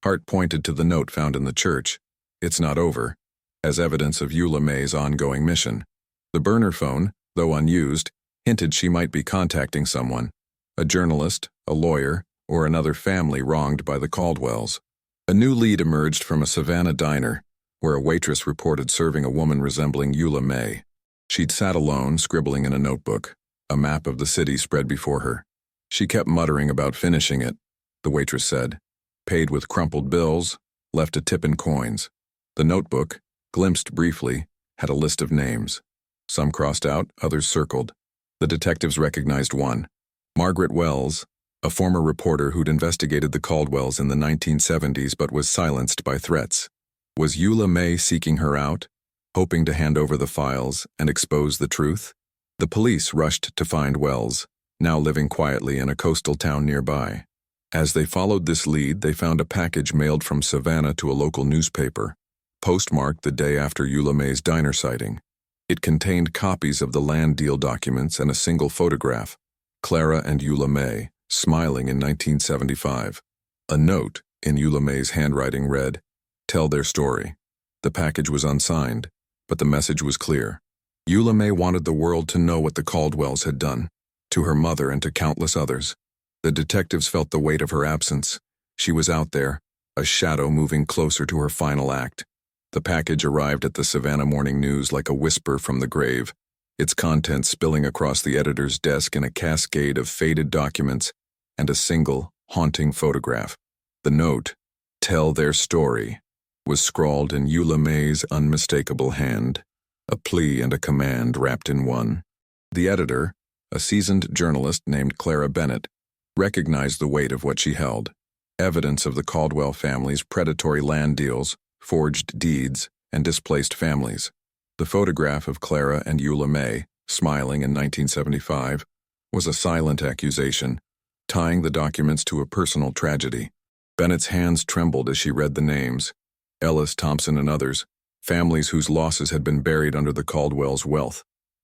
Hart pointed to the note found in the church. It's not over, as evidence of Eula May's ongoing mission. The burner phone, though unused, hinted she might be contacting someone, a journalist, a lawyer, or another family wronged by the Caldwells. A new lead emerged from a Savannah diner, where a waitress reported serving a woman resembling Eula May. She'd sat alone, scribbling in a notebook. A map of the city spread before her. She kept muttering about finishing it, the waitress said. Paid with crumpled bills, left a tip in coins. The notebook, glimpsed briefly, had a list of names. Some crossed out, others circled. The detectives recognized one. Margaret Wells, a former reporter who'd investigated the Caldwells in the 1970s but was silenced by threats. Was Eula May seeking her out, hoping to hand over the files and expose the truth? The police rushed to find Wells, now living quietly in a coastal town nearby. As they followed this lead, they found a package mailed from Savannah to a local newspaper, postmarked the day after Eula May's diner sighting. It contained copies of the land deal documents and a single photograph, Clara and Eula May, smiling in 1975. A note in Eula May's handwriting read, "Tell their story." The package was unsigned, but the message was clear. Eula May wanted the world to know what the Caldwells had done, to her mother and to countless others. The detectives felt the weight of her absence. She was out there, a shadow moving closer to her final act. The package arrived at the Savannah Morning News like a whisper from the grave, its contents spilling across the editor's desk in a cascade of faded documents and a single, haunting photograph. The note, "Tell their story," was scrawled in Eula May's unmistakable hand, a plea and a command wrapped in one. The editor, a seasoned journalist named Clara Bennett, recognized the weight of what she held. Evidence of the Caldwell family's predatory land deals, forged deeds, and displaced families. The photograph of Clara and Eula May, smiling in 1975, was a silent accusation, tying the documents to a personal tragedy. Bennett's hands trembled as she read the names. Ellis, Thompson, and others, families whose losses had been buried under the Caldwells' wealth.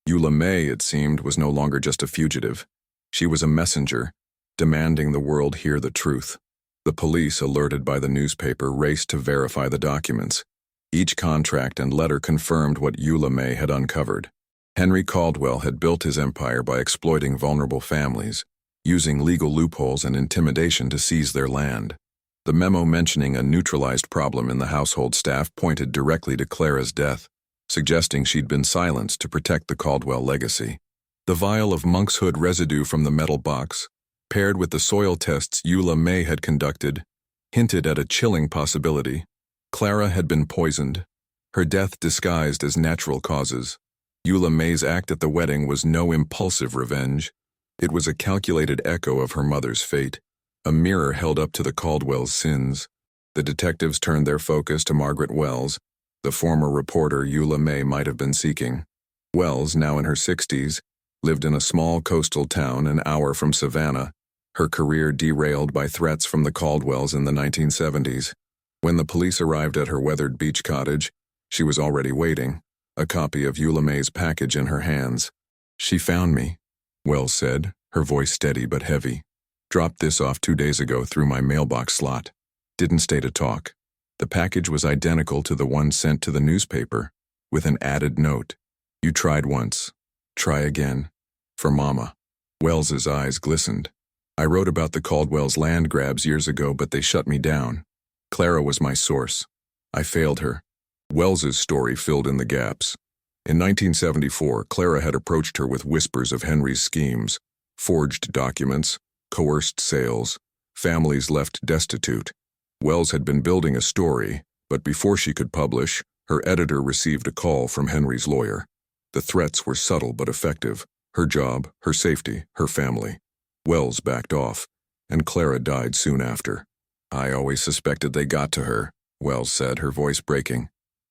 Eula May, it seemed, was no longer just a fugitive. She was a messenger, demanding the world hear the truth. The police, alerted by the newspaper, raced to verify the documents. Each contract and letter confirmed what Eula May had uncovered. Henry Caldwell had built his empire by exploiting vulnerable families, using legal loopholes and intimidation to seize their land. The memo mentioning a neutralized problem in the household staff pointed directly to Clara's death, suggesting she'd been silenced to protect the Caldwell legacy. The vial of monkshood residue from the metal box, paired with the soil tests Eula May had conducted, hinted at a chilling possibility. Clara had been poisoned, her death disguised as natural causes. Eula May's act at the wedding was no impulsive revenge. It was a calculated echo of her mother's fate, a mirror held up to the Caldwell's sins. The detectives turned their focus to Margaret Wells, the former reporter Eula May might have been seeking. Wells, now in her 60s, lived in a small coastal town an hour from Savannah, her career derailed by threats from the Caldwells in the 1970s. When the police arrived at her weathered beach cottage, she was already waiting, a copy of Eula May's package in her hands. "She found me," Wells said, her voice steady but heavy. "Dropped this off 2 days ago through my mailbox slot. Didn't stay to talk." The package was identical to the one sent to the newspaper, with an added note. "You tried once. Try again. For Mama." Wells's eyes glistened. "I wrote about the Caldwell's land grabs years ago, but they shut me down. Clara was my source. I failed her." Wells's story filled in the gaps. In 1974, Clara had approached her with whispers of Henry's schemes, forged documents, coerced sales, families left destitute. Wells had been building a story, But before she could publish, her editor received a call from Henry's lawyer. The threats were subtle but effective. Her job, her safety, her family. Wells backed off, and Clara died soon after. "I always suspected they got to her," Wells said, her voice breaking.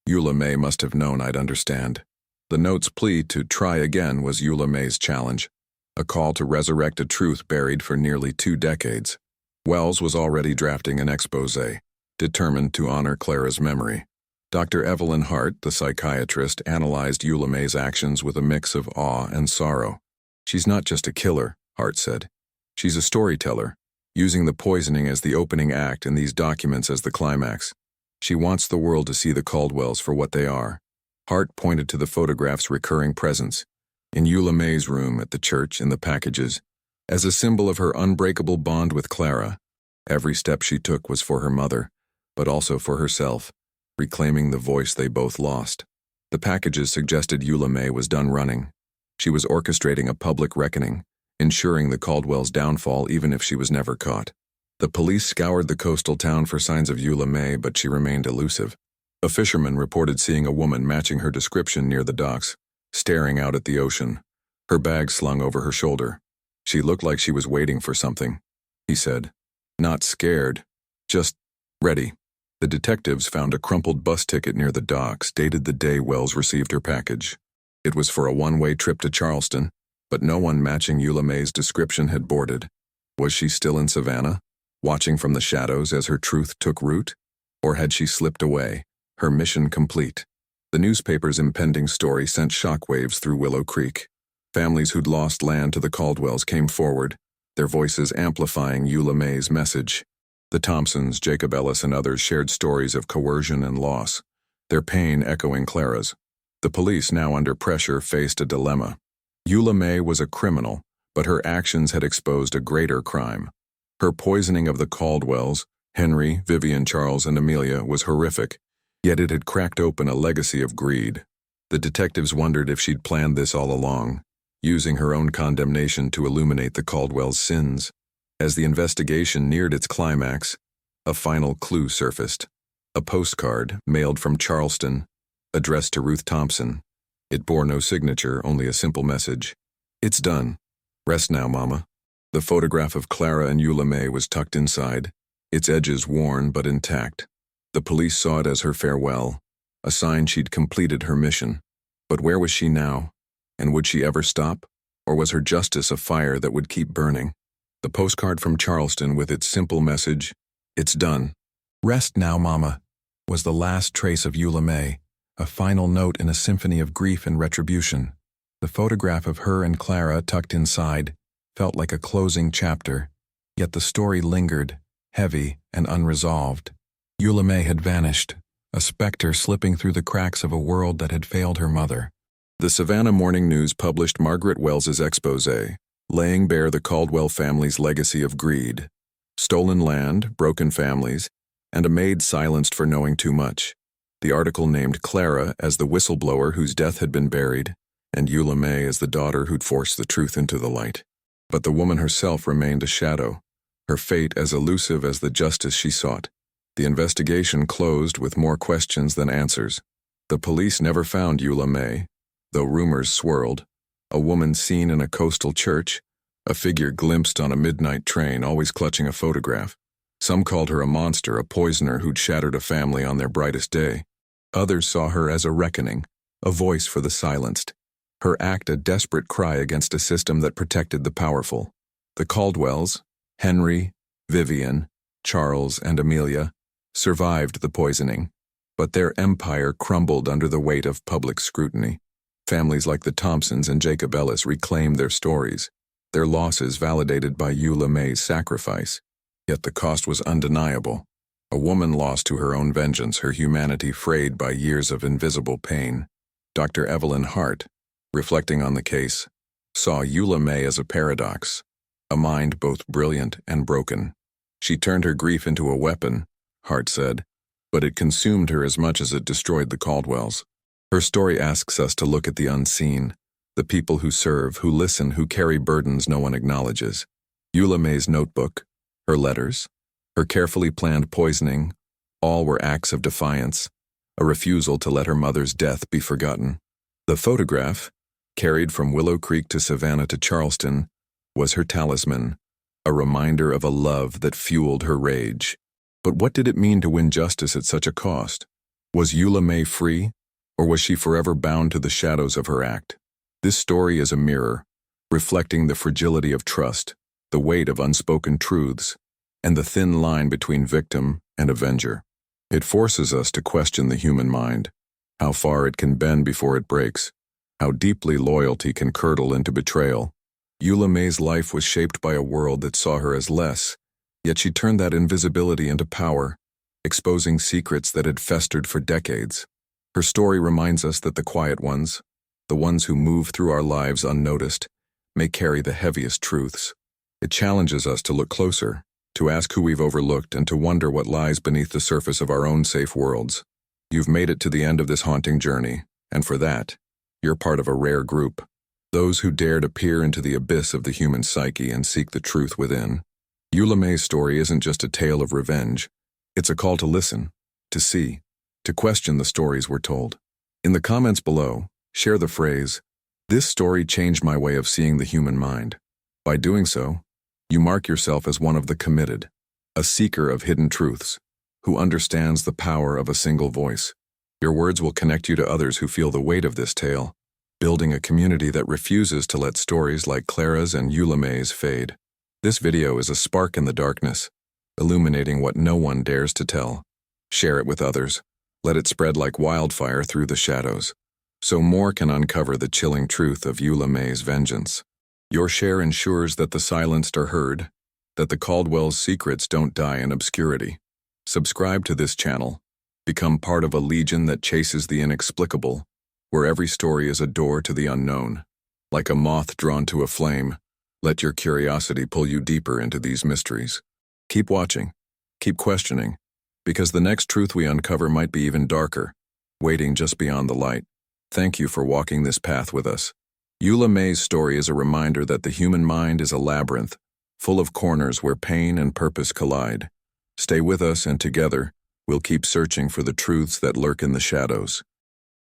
"Eula May must have known I'd understand." The note's plea to try again was Eula May's challenge, a call to resurrect a truth buried for nearly 2 decades. Wells was already drafting an exposé, determined to honor Clara's memory. Dr. Evelyn Hart, the psychiatrist, analyzed Eula May's actions with a mix of awe and sorrow. "She's not just a killer," Hart said. "She's a storyteller, using the poisoning as the opening act and these documents as the climax. She wants the world to see the Caldwells for what they are." Hart pointed to the photograph's recurring presence, in Eula May's room, at the church, in the packages, as a symbol of her unbreakable bond with Clara. Every step she took was for her mother, but also for herself, reclaiming the voice they both lost. The packages suggested Eula May was done running. She was orchestrating a public reckoning, ensuring the Caldwells' downfall even if she was never caught. The police scoured the coastal town for signs of Eula May, but she remained elusive. A fisherman reported seeing a woman matching her description near the docks, staring out at the ocean, her bag slung over her shoulder. "She looked like she was waiting for something," he said. "Not scared, just ready." The detectives found a crumpled bus ticket near the docks, dated the day Wells received her package. It was for a one-way trip to Charleston, but no one matching Eula May's description had boarded. Was she still in Savannah, watching from the shadows as her truth took root? Or had she slipped away, her mission complete? The newspaper's impending story sent shockwaves through Willow Creek. Families who'd lost land to the Caldwells came forward, their voices amplifying Eula May's message. The Thompsons, Jacob Ellis, and others shared stories of coercion and loss, their pain echoing Clara's. The police, now under pressure, faced a dilemma. Eula May was a criminal, but her actions had exposed a greater crime. Her poisoning of the Caldwells, Henry, Vivian, Charles, and Amelia, was horrific, yet it had cracked open a legacy of greed. The detectives wondered if she'd planned this all along, using her own condemnation to illuminate the Caldwells' sins. As the investigation neared its climax, a final clue surfaced. A postcard, mailed from Charleston, addressed to Ruth Thompson. It bore no signature, only a simple message. "It's done. Rest now, Mama." The photograph of Clara and Eula May was tucked inside, its edges worn but intact. The police saw it as her farewell, a sign she'd completed her mission. But where was she now? And would she ever stop? Or was her justice a fire that would keep burning? The postcard from Charleston, with its simple message, "It's done. Rest now, Mama," was the last trace of Eula May, a final note in a symphony of grief and retribution. The photograph of her and Clara tucked inside felt like a closing chapter, yet the story lingered, heavy and unresolved. Eula May had vanished, a specter slipping through the cracks of a world that had failed her mother. The Savannah Morning News published Margaret Wells's exposé, laying bare the Caldwell family's legacy of greed, stolen land, broken families, and a maid silenced for knowing too much. The article named Clara as the whistleblower whose death had been buried, and Eula May as the daughter who'd forced the truth into the light. But the woman herself remained a shadow, her fate as elusive as the justice she sought. The investigation closed with more questions than answers. The police never found Eula May, though rumors swirled. A woman seen in a coastal church, a figure glimpsed on a midnight train, always clutching a photograph. Some called her a monster, a poisoner who'd shattered a family on their brightest day. Others saw her as a reckoning, a voice for the silenced. Her act a desperate cry against a system that protected the powerful. The Caldwells, Henry, Vivian, Charles, and Amelia, survived the poisoning, but their empire crumbled under the weight of public scrutiny. Families like the Thompsons and Jacob Ellis reclaimed their stories, their losses validated by Eula May's sacrifice. Yet the cost was undeniable. A woman lost to her own vengeance, her humanity frayed by years of invisible pain. Dr. Evelyn Hart, reflecting on the case, saw Eula May as a paradox, a mind both brilliant and broken. She turned her grief into a weapon, Hart said, but it consumed her as much as it destroyed the Caldwells. Her story asks us to look at the unseen, the people who serve, who listen, who carry burdens no one acknowledges. Eula May's notebook, her letters, her carefully planned poisoning, All were acts of defiance, a refusal to let her mother's death be forgotten. The photograph, carried from Willow Creek to Savannah to Charleston, was her talisman, a reminder of a love that fueled her rage. But what did it mean to win justice at such a cost? Was Eula May free, or was she forever bound to the shadows of her act? This story is a mirror, reflecting the fragility of trust, the weight of unspoken truths, and the thin line between victim and avenger. It forces us to question the human mind, how far it can bend before it breaks, how deeply loyalty can curdle into betrayal. Eula May's life was shaped by a world that saw her as less, yet she turned that invisibility into power, exposing secrets that had festered for decades. Her story reminds us that the quiet ones, the ones who move through our lives unnoticed, may carry the heaviest truths. It challenges us to look closer, to ask who we've overlooked, and to wonder what lies beneath the surface of our own safe worlds. You've made it to the end of this haunting journey, and for that, you're part of a rare group. Those who dare to peer into the abyss of the human psyche and seek the truth within. Eula May's story isn't just a tale of revenge. It's a call to listen, to see, to question the stories we're told. In the comments below, share the phrase, "This story changed my way of seeing the human mind." By doing so, you mark yourself as one of the committed, a seeker of hidden truths, who understands the power of a single voice. Your words will connect you to others who feel the weight of this tale, building a community that refuses to let stories like Clara's and Eula May's fade. This video is a spark in the darkness, illuminating what no one dares to tell. Share it with others. Let it spread like wildfire through the shadows, so more can uncover the chilling truth of Eula May's vengeance. Your share ensures that the silenced are heard, that the Caldwell's secrets don't die in obscurity. Subscribe to this channel. Become part of a legion that chases the inexplicable, where every story is a door to the unknown. Like a moth drawn to a flame, let your curiosity pull you deeper into these mysteries. Keep watching, keep questioning, because the next truth we uncover might be even darker, waiting just beyond the light. Thank you for walking this path with us. Eula May's story is a reminder that the human mind is a labyrinth, full of corners where pain and purpose collide. Stay with us, and together, we'll keep searching for the truths that lurk in the shadows.